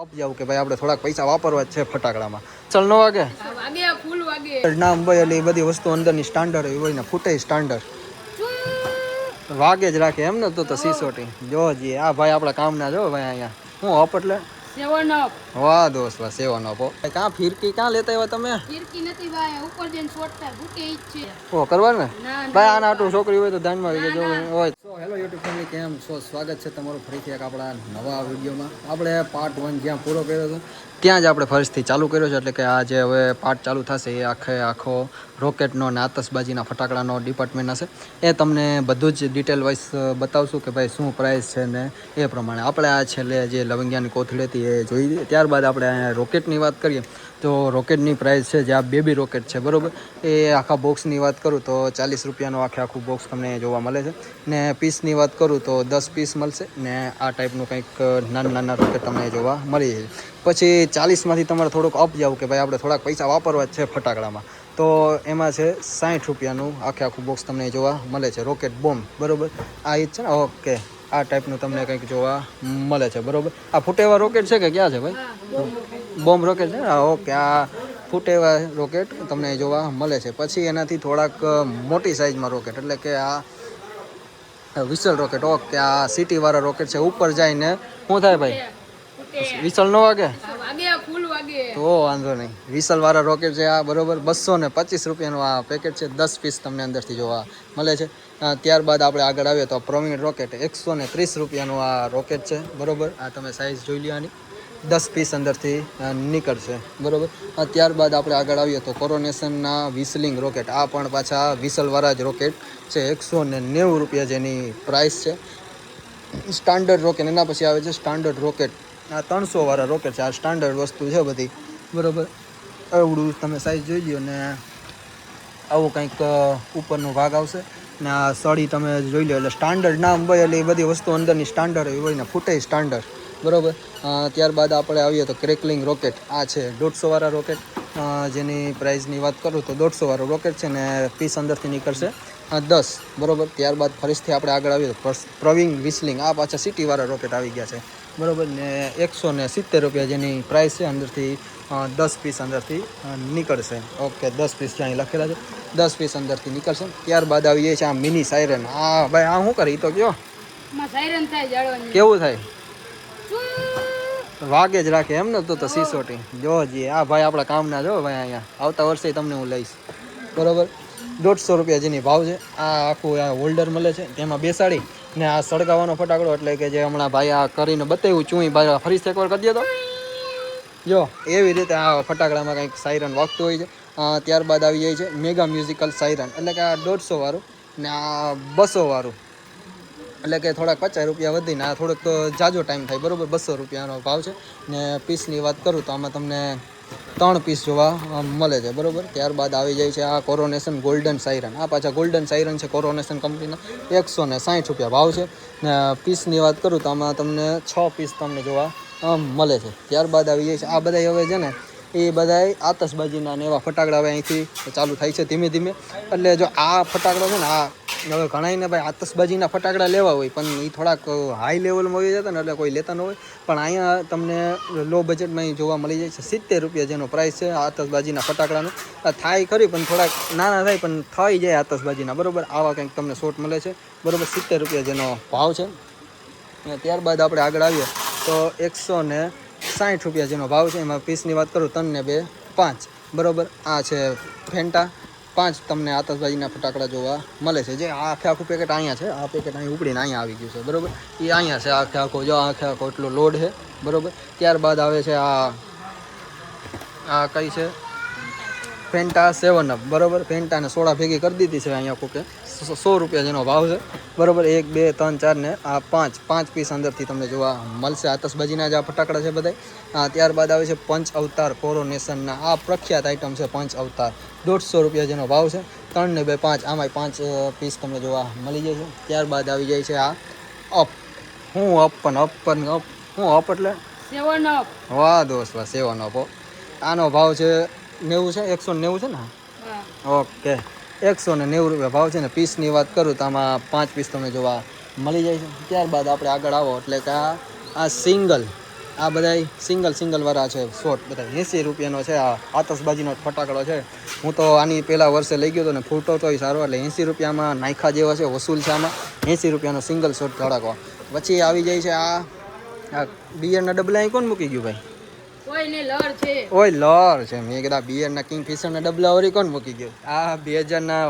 Up જાવ કે ભાઈ આપણે થોડાક પૈસા વાપરવા જ છે ફટાકડામાં. ચલ નો વાગે ફૂલ વાગે નામ ભાઈ એટલે એ બધી વસ્તુ અંદરની સ્ટાન્ડર્ડ હોય ને ફૂટે સ્ટાન્ડર્ડ વાગે જ રાખે એમ ને તો સિસોટી જો જી આ ભાઈ આપણા કામના જો ભાઈ અહીંયા હું અપ એટલે 7 અપ વાહ દોસ્ત વાહ 7 અપ કાં ફિરકી કાં લેતા આવ્યા તમે ફિરકી નથી ભાઈ ઉપર જઈને છોડતા ભૂકે ઈ જ છે ઓ કરવા ને ના ભાઈ આના આટલું છોકરી હોય તો ધ્યાનમાં આવી જો હોય સો હેલો યુટ્યુબ ફેમિલી કેમ છો સ્વાગત છે તમારું ફરીથી એક આપણા નવા વિડીયોમાં આપણે પાર્ટ 1 જ્યાં પૂરો કર્યો હતો ત્યાં જ આપણે ફરીથી ચાલુ કર્યો છે એટલે કે આ જે હવે પાર્ટ ચાલુ થશે એ આખો રોકેટનો અને આતશબાજીના ફટાકડાનો ડિપાર્ટમેન્ટ હશે એ તમને બધું જ ડિટેલ વાઇઝ બતાવશું કે ભાઈ શું પ્રાઇસ છે ને એ પ્રમાણે આપણે આ છેલ્લે જે લવંગિયાની કોથળી હતી એ જોઈ દઈએ ત્યારબાદ આપણે અહીંયા રોકેટની વાત કરીએ તો રોકેટની પ્રાઇસ છે જે આ બેબી રોકેટ છે બરાબર એ આખા બોક્સની વાત કરું તો 40 રૂપિયાનું આખું બોક્સ તમને જોવા મળે છે ને પીસની વાત કરું તો 10 પીસ મળશે ને આ ટાઈપનું કંઈક નાના રોકેટ તમને જોવા મળી છે પછી 40માંથી તમારે થોડુંક અપ જાવ કે ભાઈ આપણે થોડાક પૈસા વાપરવા જ છે ફટાકડામાં તો એમાં છે 60 રૂપિયાનું આખું બોક્સ તમને જોવા મળે છે રોકેટ બોમ્બ બરાબર આ જ છે ને ઓકે આ ટાઈપનું તમને કંઈક જોવા મળે છે બરાબર આ ફૂટેવા રોકેટ છે કે ક્યાં છે ભાઈ બોમ્બ રોકેટ છે ઓકે આ ફૂટેવા રોકેટ તમને જોવા મળે છે પછી એનાથી થોડાક મોટી સાઇઝમાં રોકેટ એટલે કે આ વિસલ રોકેટ ઓકે આ સિટીવાળા રોકેટ છે ઉપર જઈને શું થાય ભાઈ વિસલ ન વાગે ફૂલ વાગે તો વાંધો નહીં વિસલવાળા રોકેટ છે આ બરોબર 225 રૂપિયાનું આ પેકેટ છે 10 પીસ તમને અંદરથી જોવા મળે છે ત્યારબાદ આપણે આગળ આવીએ તો પ્રવીણ રોકેટ 130 રૂપિયાનું આ રોકેટ છે બરોબર આ તમે સાઇઝ જોઈ લ્યો 10 પીસ અંદરથી નીકળશે બરાબર ત્યારબાદ આપણે આગળ આવીએ તો કોરોનેશનના વિસલિંગ રોકેટ આ પણ પાછા વિસલવાળા જ રોકેટ છે 190 રૂપિયા જેની પ્રાઇસ છે સ્ટાન્ડર્ડ રોકેટ એના પછી આવે છે સ્ટાન્ડર્ડ રોકેટ આ 300 વાળા રોકેટ છે આ સ્ટાન્ડર્ડ વસ્તુ છે બધી બરાબર એવડું તમે સાઇઝ જોઈ લો ને આવું કંઈક ઉપરનો ભાગ આવશે ને આ સળી તમે જોઈ લો એટલે સ્ટાન્ડર્ડ નામ હોય એટલે એ બધી વસ્તુ અંદરની સ્ટાન્ડર્ડ હોય ને ફૂટે સ્ટાન્ડર્ડ બરાબર ત્યારબાદ આપણે આવીએ તો ક્રેકલિંગ રોકેટ આ છે 150 વાળા રોકેટ જેની પ્રાઇસની વાત કરું તો 150 વાળો રોકેટ છે ને પીસ અંદરથી નીકળશે 10 બરાબર ત્યારબાદ ફરીથી આપણે આગળ આવીએ તો પ્રવીણ વિસલિંગ આ પાછા સિટીવાળા રોકેટ આવી ગયા છે બરાબર ને 170 રૂપિયા જેની પ્રાઇસ છે અંદરથી 10 પીસ અંદરથી નીકળશે ઓકે 10 પીસ જ્યાં લખેલા છે 10 પીસ અંદરથી નીકળશે ત્યારબાદ આવીએ છીએ આ મિની સાયરન આ ભાઈ આ શું કરી તો કયો સાયરન થાય જાળવાની કેવું થાય વાગે જ રાખે એમ ને તો સિસોટી જો જી આ ભાઈ આપણા કામના જો ભાઈ અહીંયા આવતા વર્ષે તમને હું લઈશ બરાબર 150 રૂપિયા જેની ભાવ છે આ આખું આ હોલ્ડર મળે છે તેમાં બેસાડી ને આ સળગાવવાનો ફટાકડો એટલે કે જે હમણાં ભાઈ આ કરીને બતાવ્યું ચૂઈ ભાઈ ફરીથી એકવાર કરી દો જો એવી રીતે આ ફટાકડામાં કંઈક સાયરન વાગતું હોય છે ત્યારબાદ આવી જાય છે મેગા મ્યુઝિકલ સાયરન એટલે કે આ 150 વાળું ને આ 200 વાળું એટલે કે થોડાક 50 રૂપિયા વધીને આ થોડોક જાજો ટાઈમ થાય બરાબર 200 રૂપિયાનો ભાવ છે ને પીસની વાત કરું તો આમાં તમને 3 પીસ જોવા મળે છે બરાબર ત્યારબાદ આવી જાય છે આ કોરોનેશન ગોલ્ડન સાયરન આ પાછા ગોલ્ડન સાયરન છે કોરોનેશન કંપનીના 160 રૂપિયા ભાવ છે ને પીસની વાત કરું તો આમાં તમને 6 પીસ તમને જોવા મળે છે ત્યારબાદ આવી જાય છે આ બધા હવે છે ને એ બધા આતશબાજીના ને એવા ફટાકડા હવે અહીંથી ચાલુ થાય છે ધીમે ધીમે એટલે જો આ ફટાકડા છે ને આ હવે ઘણાઈને ભાઈ આતશબાજીના ફટાકડા લેવા હોય પણ એ થોડાક હાઈ લેવલમાં આવી જતા ને એટલે કોઈ લેતા ન હોય પણ અહીંયા તમને લો બજેટમાં જોવા મળી જાય છે 70 રૂપિયા જેનો પ્રાઇસ છે આતશબાજીના ફટાકડાનો થાય ખરી પણ થોડાક નાના થાય પણ થઈ જાય આતશબાજીના બરાબર આવા કંઈક તમને શોટ મળે છે બરાબર 70 રૂપિયા જેનો ભાવ છે ત્યારબાદ આપણે આગળ આવીએ તો 160 રૂપિયા જેનો ભાવ છે એમાં પીસની વાત કરું 3 ને 2 5 બરાબર આ છે ફેન્ટા 5 તમને આતશબાજીના ફટાકડા જોવા મળે છે જે આખું પેકેટ અહીંયા છે આ પેકેટ અહીં ઉપડીને અહીંયા આવી ગયું છે બરાબર એ અહીંયા છે આખો જો આખો એટલો લોડ છે બરાબર ત્યારબાદ આવે છે આ કઈ છે ફેન્ટા 7 અપ બરાબર ફેન્ટાને સોડા ભેગી કરી દીધી છે અહીંયા કોકે 100 રૂપિયા જેનો ભાવ છે બરાબર 1 2 3 4 ને આ 5 પીસ અંદરથી તમને જોવા મળશે આતશબાજીના જ આ ફટાકડા છે બધા ત્યારબાદ આવે છે પંચ અવતાર કોરોનેશનના આ પ્રખ્યાત આઈટમ છે પંચ અવતાર 150 રૂપિયા જેનો ભાવ છે 3 ને 2 5 આમાંય 5 પીસ તમને જોવા મળી જાય છે ત્યારબાદ આવી જાય છે આ અપ હું અપ એટલે 7 અપ વાહ દોસ્ત વાહ 7 અપ આનો ભાવ છે 90 છે 190 છે ને ઓકે 190 રૂપિયા ભાવ છે ને પીસની વાત કરું તો આમાં 5 પીસ તમને જોવા મળી જાય છે ત્યારબાદ આપણે આગળ આવો એટલે કે આ સિંગલ આ બધા સિંગલ વાળા છે શોટ, બધા 80 રૂપિયાનો છે. આ આતશબાજીનો ફટાકડો છે. હું તો આની પહેલા વર્ષે લઈ ગયો હતો ને ફૂટો તોય સારો, એટલે 80 રૂપિયામાં નાયખા જેવા છે, વસૂલ છે આમાં. 80 રૂપિયાનો સિંગલ શોટ ધડાકો. પછી આવી જાય છે આ બિયરના ડબલા અહીં કોણ મૂકી ગયું ભાઈ? કોઈ ને લર છે. ઓય લર છે. મેં કીધા બિયરના કિંગફિશરના ડબલા વળી કોણ મૂકી ગયું? આ 2000ના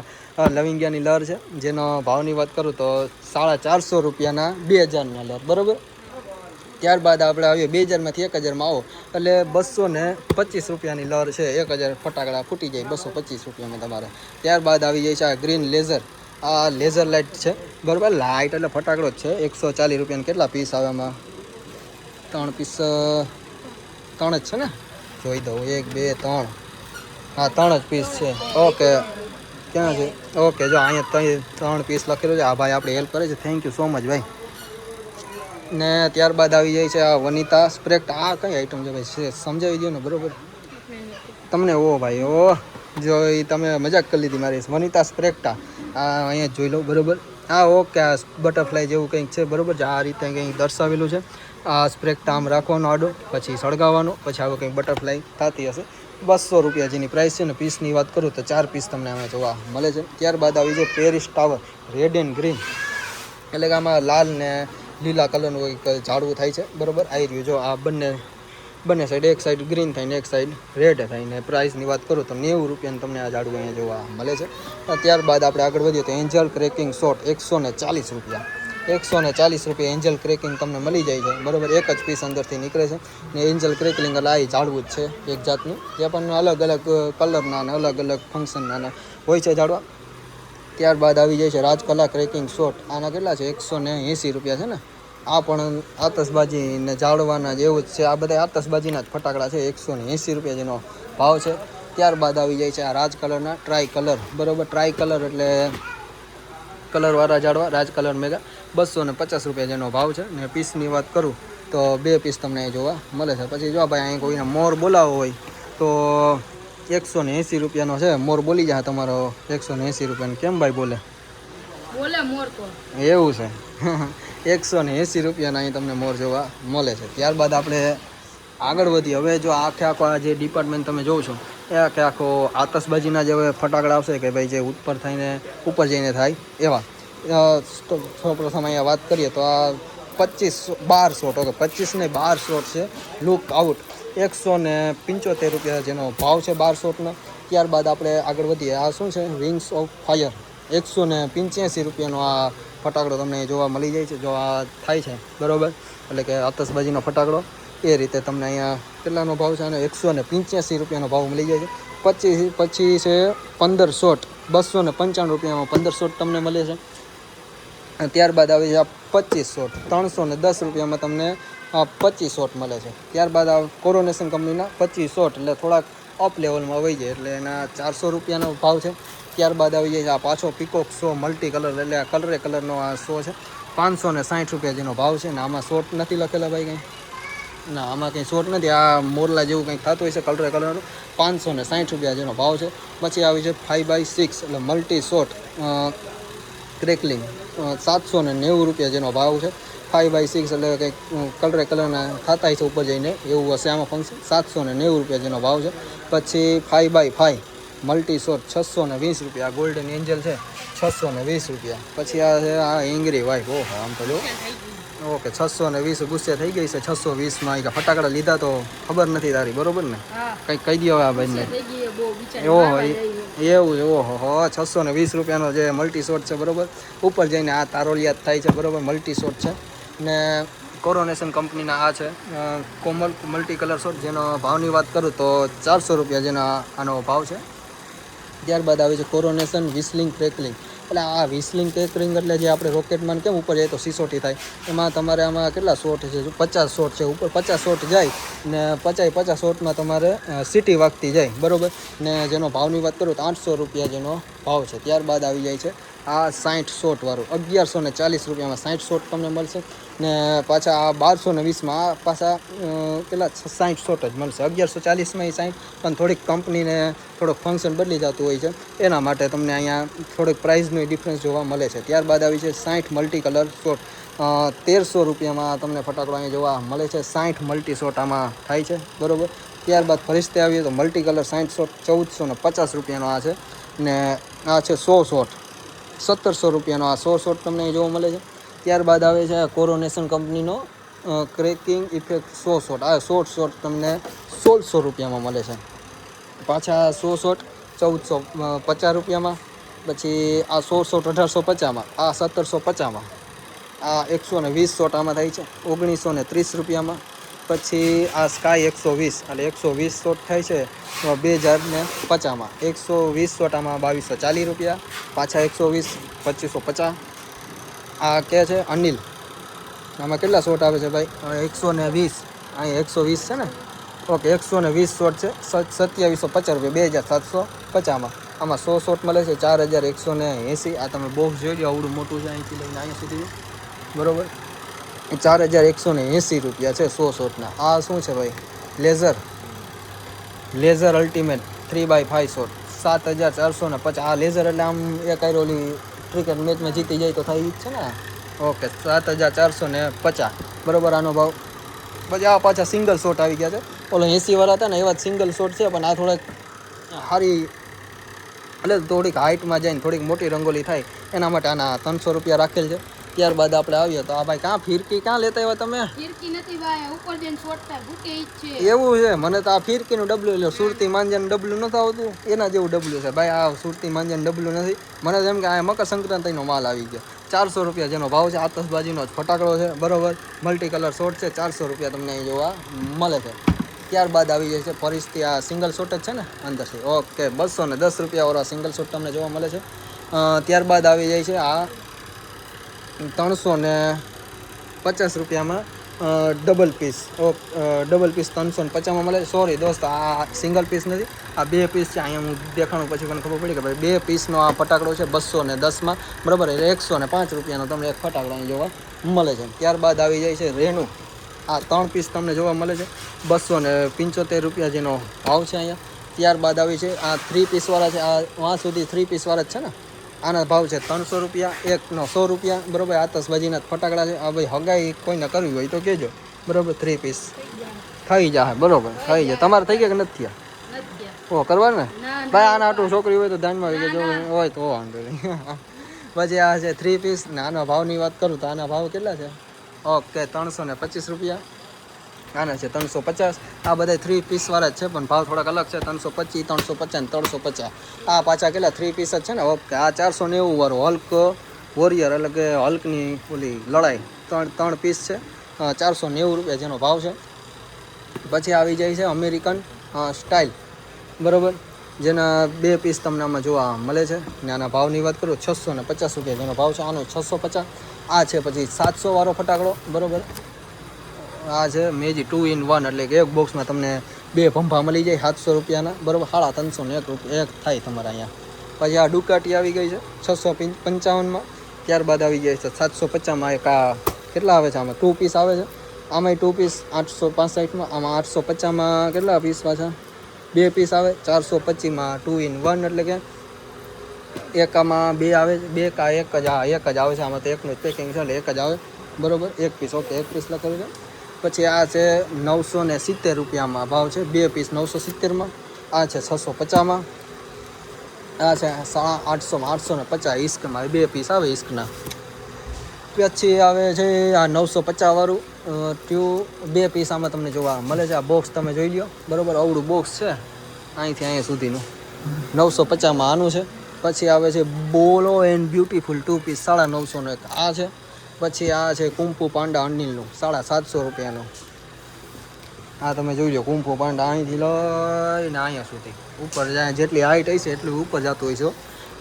લવિંગિયાની લર છે, જેનો ભાવની વાત કરું તો 450 રૂપિયાના 2000ના લર, બરોબર. ત્યારબાદ આપણે આવીએ 2000માંથી 1000માં આવો એટલે 225 રૂપિયાની લર છે. 1000 ફટાકડા ફૂટી જાય 225 રૂપિયામાં તમારે. ત્યારબાદ આવી જાય છે આ ગ્રીન લેઝર. આ લેઝર લાઇટ છે, બરાબર. લાઇટ એટલે ફટાકડો જ છે. 140 રૂપિયાના કેટલા પીસ આવે એમાં? 3 પીસ, 3 જ છે ને? જોઈ દઉં, 1 2 3, હા 3 જ પીસ છે. ઓકે, ક્યાં છે? ઓકે, જો અહીંયા 3 પીસ લખેલું છે. આ ભાઈ આપણે હેલ્પ કરે છે, થેન્ક યુ સો મચ ભાઈ. ને ત્યારબાદ આવી જાય છે આ વનિતા સ્પ્રેક્ટ. આ કઈ આઈટમ છે ભાઈ? સમજાવી દો ને, બરોબર. તમને ઓ ભાઈ ઓ, જો એ તમે મજાક કરી લીધી મારી. વનિતા સ્પ્રેક્ટા આ અહીંયા જોઈ લો, બરોબર. હા ઓકે, આ બટરફ્લાય જેવું કંઈક છે, બરોબર. આ રીતે કંઈક દર્શાવેલું છે. આ સ્પ્રેક્ટા આમ રાખવાનો આડો, પછી સળગાવવાનો, પછી આવું કંઈક બટરફ્લાય થતી હશે. 200 રૂપિયા જેની પ્રાઇસ છે ને. પીસની વાત કરું તો 4 પીસ તમને આમાં જોવા મળે છે. ત્યારબાદ આવી જાય Paris tower, red and green, એટલે કે આમાં લાલ ને લીલા કલરનું એક ઝાડવું થાય છે, બરોબર. આવી રહ્યું જો આ બંને સાઈડ, એક સાઈડ ગ્રીન થાય ને એક સાઈડ રેડ થાય. ને પ્રાઇસની વાત કરું તો 90 રૂપિયાનું તમને આ ઝાડવું અહીંયા જોવા મળે છે. ત્યારબાદ આપણે આગળ વધીએ તો એન્જલ ક્રેકિંગ શોટ 140 રૂપિયા. 140 રૂપિયા એન્જલ ક્રેકિંગ તમને મળી જાય છે, બરોબર. એક જ પીસ અંદરથી નીકળે છે. ને એન્જલ ક્રેકલિંગ એટલે આ ઝાડવું જ છે એક જાતનું, જે પણ અલગ અલગ કલરના અને અલગ અલગ ફંક્શનના હોય છે ઝાડવા. ત્યારબાદ આવી જાય છે રાજકલા ક્રેકિંગ શોટ. આના કેટલા છે? 180 રૂપિયા છે ને. આ પણ આતશબાજી ને જાળવાના જેવું જ છે. આ બધા આતશબાજીના જ ફટાકડા છે. 180 રૂપિયા જેનો ભાવ છે. ત્યારબાદ આવી જાય છે આ રાજ કલરના ટ્રાય કલર, બરોબર. ટ્રાય કલર એટલે કલરવાળા ઝાડવા, રાજ કલર મેગા, 250 રૂપિયા જેનો ભાવ છે. ને પીસની વાત કરું તો 2 પીસ તમને અહીં જોવા મળે છે. પછી જો ભાઈ અહીં કોઈને મોર બોલાવવો હોય તો 180 રૂપિયાનો છે. મોર બોલી જાય તમારો 180 રૂપિયાનો. કેમ ભાઈ બોલે? બોલે મોર તો એવું છે. 180 રૂપિયાના અહીં તમને મોર જોવા મળે છે. ત્યારબાદ આપણે આગળ વધીએ. હવે જો આખે આખો આ જે ડિપાર્ટમેન્ટ તમે જોવો છો એ આખે આખો આતશબાજીના જે ફટાકડા આવશે કે ભાઈ જે ઉપર થઈને ઉપર જઈને થાય એવા. સૌપ્રથમ અહીંયા વાત કરીએ તો આ 12 શોટ, ઓકે 25 ને 12 શોટ છે. લુક આઉટ 175 રૂપિયા જેનો ભાવ છે 12 શોટનો. ત્યારબાદ આપણે આગળ વધીએ. આ શું છે? વિંગ્સ ઓફ ફાયર 185 રૂપિયાનો આ ફટાકડો તમને જોવા મળી જાય છે. જો આ થાય છે, બરોબર, એટલે કે આતશબાજીનો ફટાકડો એ રીતે તમને અહીંયા કેટલાનો ભાવ છે? અને 185 રૂપિયાનો ભાવ મળી જાય છે. પછી છે 15 શોટ, 295 રૂપિયામાં 15 શોટ તમને મળે છે. ત્યારબાદ આવી છે 25 શોટ, 310 રૂપિયામાં તમને 25 શોટ મળે છે. ત્યારબાદ આ કોરોનેશન કંપનીના 25 શોટ, એટલે થોડાક અપ લેવલમાં વહી જાય, એટલે એના 400 રૂપિયાનો ભાવ છે. ત્યારબાદ આવી જાય છે આ પાછો પીકોક શો મલ્ટી કલર, એટલે આ કલરનો આ શો છે. 560 રૂપિયા જેનો ભાવ છે. ને આમાં શોટ નથી લખેલા ભાઈ કંઈ? ના, આમાં કંઈ શોટ નથી. આ મોરલા જેવું કંઈક થતું હોય છે કલરનું. 560 રૂપિયા જેનો ભાવ છે. પછી આવી છે 5x6 એટલે મલ્ટી શોટ ક્રેકલિંગ, 790 રૂપિયા જેનો ભાવ છે. 5x6 એટલે કંઈક કલરના થતા હોય છે ઉપર જઈને, એવું હશે આમાં ફંક્શન. 790 રૂપિયા જેનો ભાવ છે. પછી 5x5 મલ્ટી શોટ 620 રૂપિયા. ગોલ્ડન એન્જલ છે 620 રૂપિયા. પછી આ છે આ એંગ્રી વાઇફ. ઓહો, આમ તો જો ઓકે 620 ગુસ્સે થઈ ગઈ છે 620માં. ફટાકડા લીધા તો ખબર નથી તારી, બરોબર ને? કંઈક કહી દો આ ભાઈને. ઓહો, એવું છે. ઓહો, 620 રૂપિયાનો જે મલ્ટી શોટ છે, બરોબર. ઉપર જઈને આ તારોલિયાત થાય છે, બરોબર. મલ્ટી શોટ છે. ને કોરોનેશન કંપનીના આ છે કોમલ મલ્ટી કલર શોટ, જેનો ભાવની વાત કરું તો 400 રૂપિયા જેનો આનો ભાવ છે. ત્યારબાદ આવે છે કોરોનેશન વિસલિંગ ક્રેકલિંગ, એટલે આ વિસલિંગ ક્રેકલિંગ એટલે જે આપણે રોકેટમાં કેમ ઉપર જાય તો સિસોટી થાય, એમાં તમારે આમાં કેટલા શોટ છે? 50 શોટ છે. ઉપર 50 શોટ જાય ને 50 શોટમાં તમારે સીટી વાગતી જાય, બરોબર. ને જેનો ભાવની વાત કરું તો 800 રૂપિયા જેનો ભાવ છે. ત્યારબાદ આવી જાય છે આ 60 શોટ વાળું 1140 રૂપિયામાં 60 શોટ તમને મળશે ને પાછા આ 1220માં આ પાછા કેટલા 60 શોટ જ મળશે 1140માં એ 60 પણ થોડીક કંપનીને થોડોક ફંક્શન બદલી જતું હોય છે એના માટે તમને અહીંયા થોડીક પ્રાઇસનું ડિફરન્સ જોવા મળે છે. ત્યારબાદ આવી છે 60 મલ્ટી કલર શોટ 1300 રૂપિયામાં તમને ફટાકડો અહીંયા જોવા મળે છે. 60 મલ્ટી શોટ આમાં થાય છે બરાબર. ત્યારબાદ ફરીથી આવીએ તો મલ્ટી કલર 60 શોટ 1450 રૂપિયાનો આ છે ને આ છે 100 શોટ 1700 રૂપિયાનો આ 100 શોટ તમને જોવા મળે છે. ત્યારબાદ આવે છે કોરોનેશન કંપનીનો ક્રેકિંગ ઇફેક્ટ 100 શોટ આ 100 શોટ તમને 1600 રૂપિયામાં મળે છે. પાછા 100 શોટ 1450 રૂપિયામાં. પછી આ 100 શોટ 1850માં આ 1750માં આ 120 શોટ આમાં થાય છે 1930 રૂપિયામાં. પછી આ સ્કાય 120 એટલે 120 શોટ થાય છે 2050માં 120 શોટ આમાં 2240 રૂપિયા. પાછા 120 2550. આ કે છે અનિલ આમાં કેટલા શોટ આવે છે ભાઈ 120 અહીં 120 છે ને ઓકે 120 શોટ છે 2750 રૂપિયા 2750માં. આમાં 100 શોટ મળે છે 4180. આ તમે બોક્સ જોઈ લો આવડું મોટું છે અહીંથી લઈને અહીંયા સુધી બરાબર 4180 રૂપિયા છે 100 શોટના. આ શું છે ભાઈ લેઝર અલ્ટિમેટ 3x5 શોટ 7450. આ લેઝર એટલે આમ એક આયરોલી ક્રિકેટ મેચમાં જીતી જાય તો થાય એ જ છે ને ઓકે 7450 બરાબર આનો ભાવ. પછી આ પાછા સિંગલ શોટ આવી ગયા છે ઓલો 80 વાળા હતા ને એવા જ સિંગલ શોટ છે પણ આ થોડાક સારી એટલે થોડીક હાઇટમાં જઈને થોડીક મોટી રંગોલી થાય એના માટે આના 300 રૂપિયા રાખેલ છે. ત્યારબાદ આપણે આવીએ તો આ ભાઈ કાં ફિરકી ક્યાં લેતા આવ્યા તમે ફિરકી નથી ભાઈ ઉપર જઈને છોડતા ભૂકે ઈ જ છે એવું છે મને તો આ ફિરકીનું ડબલું લ્યો સુરતી માંજાનું ડબલું નથી આવતું એના જેવું ડબલું છે ભાઈ આ સુરતી માંજાનું ડબલું નથી મને તો એમ કે આ મકર સંક્રાંતિનો માલ આવી ગયો 400 રૂપિયા જેનો ભાવ છે આતશબાજીનો જ ફટાકડો છે બરાબર મલ્ટી કલર શોટ છે 400 રૂપિયા તમને અહીં જોવા મળે છે. ત્યારબાદ આવી જાય છે ફરીથી આ સિંગલ શોટ જ છે ને અંદરથી ઓકે 210 રૂપિયાવાળા સિંગલ શોટ તમને જોવા મળે છે. ત્યારબાદ આવી જાય છે આ 350 રૂપિયામાં ડબલ પીસ ડબલ પીસ 350માં મળે. સોરી દોસ્ત આ સિંગલ પીસ નથી આ 2 પીસ છે. અહીંયા હું દેખાણું પછી મને ખબર પડી કે ભાઈ 2 પીસનો આ ફટાકડો છે 210માં બરાબર એટલે 105 રૂપિયાનો તમને એક ફટાકડો અહીં જોવા મળે છે. ત્યારબાદ આવી જાય છે રેણુ આ 3 પીસ તમને જોવા મળે છે 275 રૂપિયા જેનો ભાવ છે અહીંયા. ત્યારબાદ આવી છે આ 3 પીસવાળા છે આ વાં સુધી 3 પીસવાળા જ છે ને આના ભાવ છે 300 રૂપિયા એકનો 100 રૂપિયા બરાબર. આતશબાજીના ફટાકડા છે આ ભાઈ હગાઈ કોઈને કરવી હોય તો કહેજો બરાબર. 3 પીસ થઈ જાય બરાબર થઈ જાય. તમારે થઈ ગયા કે નથી થયા ઓ કરવા ને ભાઈ આના આટલું છોકરી હોય તો ધ્યાનમાં આવી ગયો હોય તો વાંધો નહીં. પછી આ છે 3 પીસ ને આના ભાવની વાત કરું તો આના ભાવ કેટલા છે ઓકે 325 રૂપિયા. આના છે 350. આ બધા 3 પીસવાળા જ છે પણ ભાવ થોડાક અલગ છે 325 350 350. આ પાછા કેટલા 3 પીસ જ છે ને ઓકે. આ 490 વાળો હલ્ક વોરિયર એટલે કે હલ્કની ઓલી લડાઈ 3 પીસ છે 490 રૂપિયા જેનો ભાવ છે. પછી આવી જાય છે અમેરિકન સ્ટાઇલ બરાબર જેના 2 પીસ તમને આમાં જોવા મળે છે ને આના ભાવની વાત કરું 650 રૂપિયા જેનો ભાવ છે. આનો 650. આ છે પછી 700 વાળો ફટાકડો બરાબર. આ છે મેજી 2 in 1 એટલે કે એક બોક્સમાં તમને 2 ભંભા મળી જાય 700 રૂપિયાના બરાબર 350 એક થાય તમારે અહીંયા. પછી આ ડુકાટી આવી ગઈ છે 655માં. ત્યારબાદ આવી જાય છે 750માં એક આ કેટલા આવે છે આમાં 2 પીસ આવે છે આમાંય 2 પીસ 865માં. આમાં 850માં કેટલા પીસ પાછા 2 પીસ આવે 425માં 2 in 1 એટલે કે એક આમાં 2 આવે છે 2 કા એક જ એક જ આવે છે આમાં તો એકનું જ પેકિંગ છે એટલે એક જ આવે બરાબર. 1 પીસ ઓકે 1 પીસ લખેલું છે. પછી આ છે 970 રૂપિયામાં ભાવ છે 2 પીસ 970માં. આ છે 650માં. આ છે 850માં 850 ઈસ્કમાં 2 પીસ આવે ઈસ્કના. પછી આવે છે આ 950 વાળું ટ્યુ 2 પીસ આમાં તમને જોવા મળે છે. આ બોક્સ તમે જોઈ લો બરાબર અવળું બોક્સ છે અહીંથી અહીંયા સુધીનું 950માં આનું છે. પછી આવે છે બોલો એન્ડ બ્યુટીફુલ 2 પીસ 950નો એક આ છે. પછી આ છે કુંફુ પાંડા અનિલનું 750 રૂપિયાનું. આ તમે જોઈ લો કુંફુ પાંડા અહીંથી લઈને અહીંયા સુધી ઉપર જાય જેટલી હાઈટ હશે એટલું ઉપર જતું હોય છે.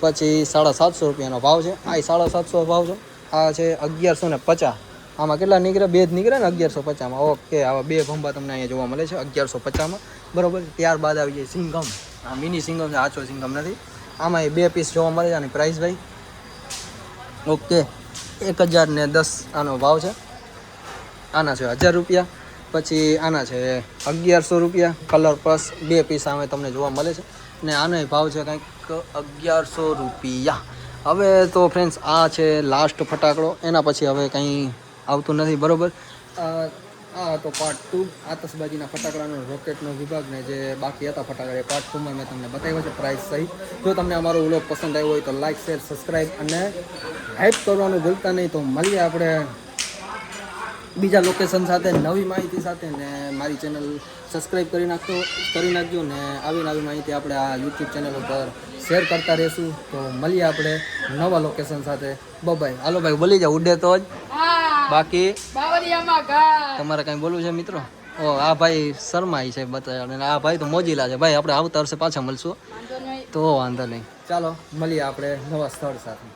પછી 750 રૂપિયાનો ભાવ છે. આ 750 ભાવ છે. આ છે 1150. આમાં કેટલા નીકળે 2 જ નીકળે ને 1150માં ઓકે. આવા 2 ભંભા તમને અહીંયા જોવા મળે છે 1150માં બરાબર. ત્યારબાદ આવી જાય સિંગમ. આ મિની સિંગમ છે આછો સિંગમ નથી. આમાં 2 પીસ જોવા મળે છે. આની પ્રાઇસ ભાઈ ઓકે 1010 આનો ભાવ છે. આના છે 1000 રૂપિયા. પછી આના છે 1100 રૂપિયા. કલર પ્લસ 2 પીસ આમે તમને જોવા મળે છે. ને આનો ભાવ છે કંઈક 1100 રૂપિયા. હવે તો ફ્રેન્ડ્સ આ છે લાસ્ટ ફટાકડો, એના પછી હવે કંઈ આવતું નથી, બરાબર. આ તો પાર્ટ 2 આતશબાજીના ફટાકડાનો રોકેટનો વિભાગ ને જે બાકી હતા ફટાકડા એ પાર્ટ 2માં મેં તમને બતાવ્યો છે પ્રાઇસ સહિત. જો તમને અમારો વ્લોગ પસંદ આવ્યો હોય તો લાઇક, શેર, સબસ્ક્રાઈબ અને હાઈપ કરવાનું ભૂલતા નહીં. તો મળીએ આપણે બીજા લોકેશન સાથે, નવી માહિતી સાથે. ને મારી ચેનલ સબસ્ક્રાઈબ કરી નાખજો ને આવી નવી માહિતી આપણે આ યુટ્યુબ ચેનલ ઉપર શેર કરતા રહીશું. તો મળીએ આપણે નવા લોકેશન સાથે. બાય. હાલો ભાઈ બોલી જાઓ, ઉડે તો જ. બાકી તમારે કઈ બોલવું છે મિત્રો? આ ભાઈ શર્માઈ છે બતાવ્યા, અને આ ભાઈ તો મોજીલા છે. ભાઈ આપણે આવતા વર્ષે પાછા મળશું, તો વાંધો નહીં. ચાલો મળીએ આપણે નવા સ્થળ સાથે.